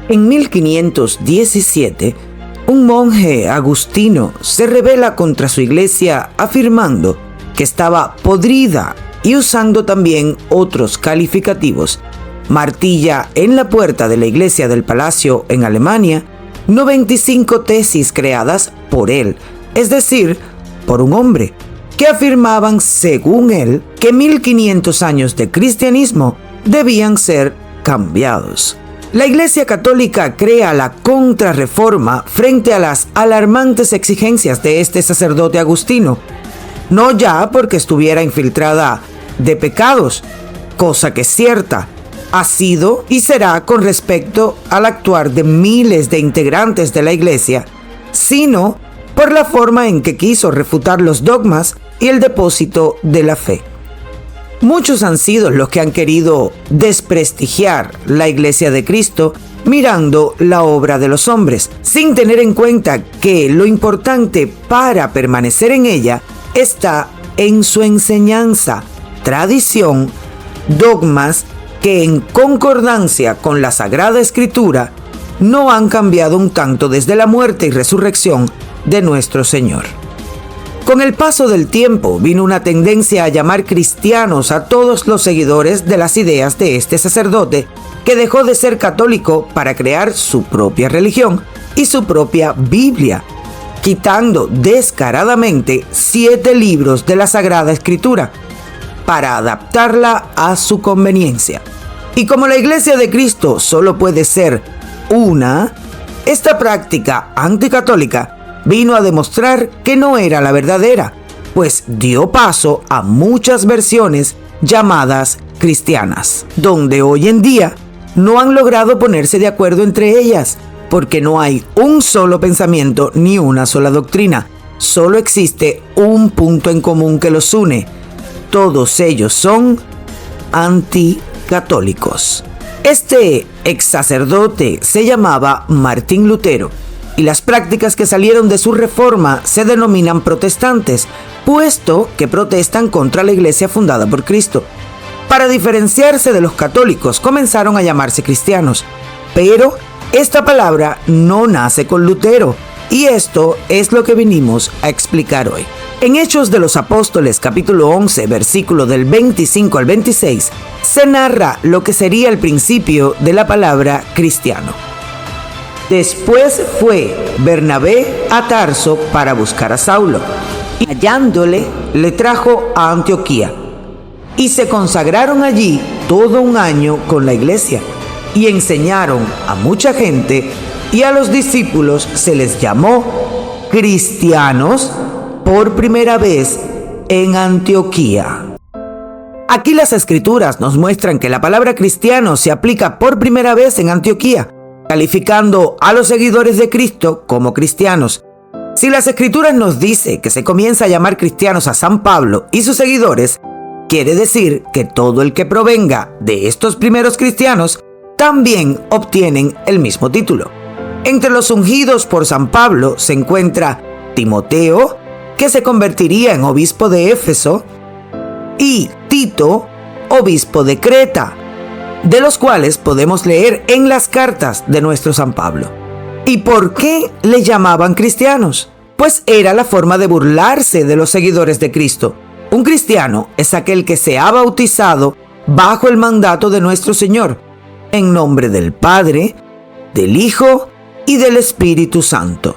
En 1517, un monje agustino se rebela contra su iglesia afirmando que estaba podrida y usando también otros calificativos. Martilla en la puerta de la iglesia del Palacio en Alemania 95 tesis creadas por él, es decir, por un hombre, que afirmaban, según él, que 1500 años de cristianismo debían ser cambiados. La Iglesia Católica crea la Contrarreforma frente a las alarmantes exigencias de este sacerdote agustino, no ya porque estuviera infiltrada de pecados, cosa que es cierta, ha sido y será con respecto al actuar de miles de integrantes de la Iglesia, sino por la forma en que quiso refutar los dogmas y el depósito de la fe. Muchos han sido los que han querido desprestigiar la Iglesia de Cristo mirando la obra de los hombres, sin tener en cuenta que lo importante para permanecer en ella está en su enseñanza, tradición, dogmas que en concordancia con la Sagrada Escritura no han cambiado un tanto desde la muerte y resurrección de nuestro Señor. Con el paso del tiempo vino una tendencia a llamar cristianos a todos los seguidores de las ideas de este sacerdote, que dejó de ser católico para crear su propia religión y su propia Biblia, quitando descaradamente 7 libros de la Sagrada Escritura para adaptarla a su conveniencia. Y como la Iglesia de Cristo solo puede ser una, esta práctica anticatólica vino a demostrar que no era la verdadera, pues dio paso a muchas versiones llamadas cristianas, donde hoy en día no han logrado ponerse de acuerdo entre ellas, porque no hay un solo pensamiento ni una sola doctrina. Solo existe un punto en común que los une. Todos ellos son anticatólicos. Este ex sacerdote se llamaba Martín Lutero, y las prácticas que salieron de su reforma se denominan protestantes, puesto que protestan contra la iglesia fundada por Cristo. Para diferenciarse de los católicos, comenzaron a llamarse cristianos, pero esta palabra no nace con Lutero, y esto es lo que vinimos a explicar hoy. En Hechos de los Apóstoles, capítulo 11, versículo del 25 al 26, se narra lo que sería el principio de la palabra cristiano. Después fue Bernabé a Tarso para buscar a Saulo, y hallándole, le trajo a Antioquía. Y se consagraron allí todo un año con la iglesia, y enseñaron a mucha gente, y a los discípulos se les llamó cristianos por primera vez en Antioquía. Aquí las Escrituras nos muestran que la palabra cristiano se aplica por primera vez en Antioquía, calificando a los seguidores de Cristo como cristianos. Si las Escrituras nos dice que se comienza a llamar cristianos a San Pablo y sus seguidores, quiere decir que todo el que provenga de estos primeros cristianos también obtienen el mismo título. Entre los ungidos por San Pablo se encuentra Timoteo, que se convertiría en obispo de Éfeso, y Tito, obispo de Creta, de los cuales podemos leer en las cartas de nuestro San Pablo. ¿Y por qué le llamaban cristianos? Pues era la forma de burlarse de los seguidores de Cristo. Un cristiano es aquel que se ha bautizado bajo el mandato de nuestro Señor, en nombre del Padre, del Hijo y del Espíritu Santo.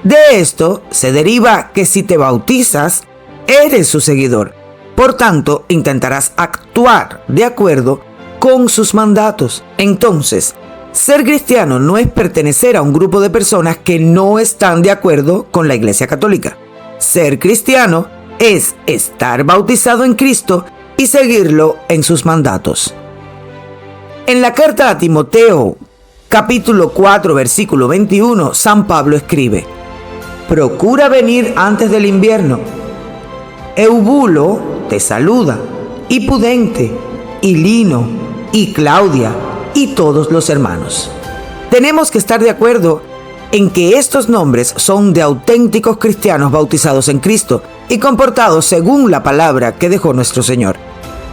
De esto se deriva que si te bautizas, eres su seguidor. Por tanto, intentarás actuar de acuerdo con sus mandatos. Entonces, ser cristiano no es pertenecer a un grupo de personas que no están de acuerdo con la Iglesia Católica. Ser cristiano es estar bautizado en Cristo y seguirlo en sus mandatos. En la carta a Timoteo, capítulo 4, versículo 21, San Pablo escribe: procura venir antes del invierno. Eubulo te saluda, y Pudente, y Lino, y Claudia, y todos los hermanos. Tenemos que estar de acuerdo en que estos nombres son de auténticos cristianos bautizados en Cristo y comportados según la palabra que dejó nuestro Señor.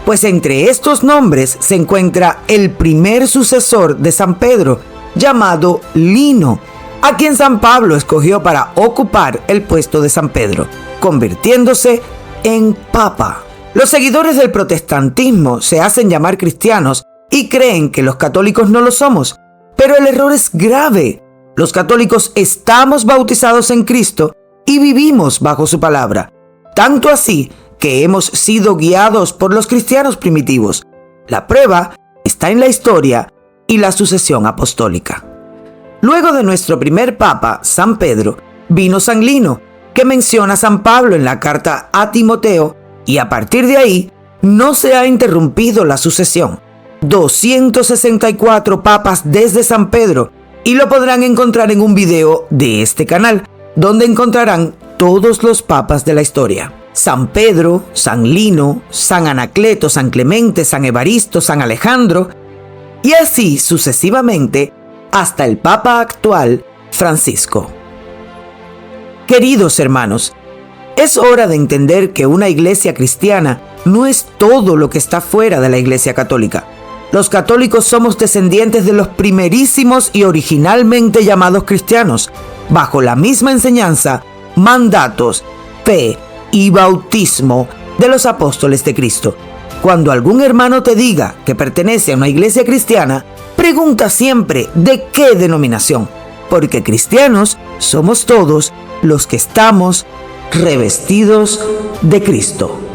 Pues entre estos nombres se encuentra el primer sucesor de San Pedro, llamado Lino, a quien San Pablo escogió para ocupar el puesto de San Pedro, convirtiéndose en papa. Los seguidores del protestantismo se hacen llamar cristianos y creen que los católicos no lo somos, pero el error es grave. Los católicos estamos bautizados en Cristo y vivimos bajo su palabra, tanto así que hemos sido guiados por los cristianos primitivos. La prueba está en la historia y la sucesión apostólica. Luego de nuestro primer papa, San Pedro, vino San Lino, que menciona a San Pablo en la carta a Timoteo, y a partir de ahí no se ha interrumpido la sucesión. 264 papas desde San Pedro, y lo podrán encontrar en un video de este canal, donde encontrarán todos los papas de la historia. San Pedro, San Lino, San Anacleto, San Clemente, San Evaristo, San Alejandro, y así sucesivamente hasta el Papa actual, Francisco. Queridos hermanos, es hora de entender que una iglesia cristiana no es todo lo que está fuera de la iglesia católica. Los católicos somos descendientes de los primerísimos y originalmente llamados cristianos, bajo la misma enseñanza, mandatos, fe y bautismo de los apóstoles de Cristo. Cuando algún hermano te diga que pertenece a una iglesia cristiana, pregunta siempre de qué denominación, porque cristianos somos todos los que estamos revestidos de Cristo.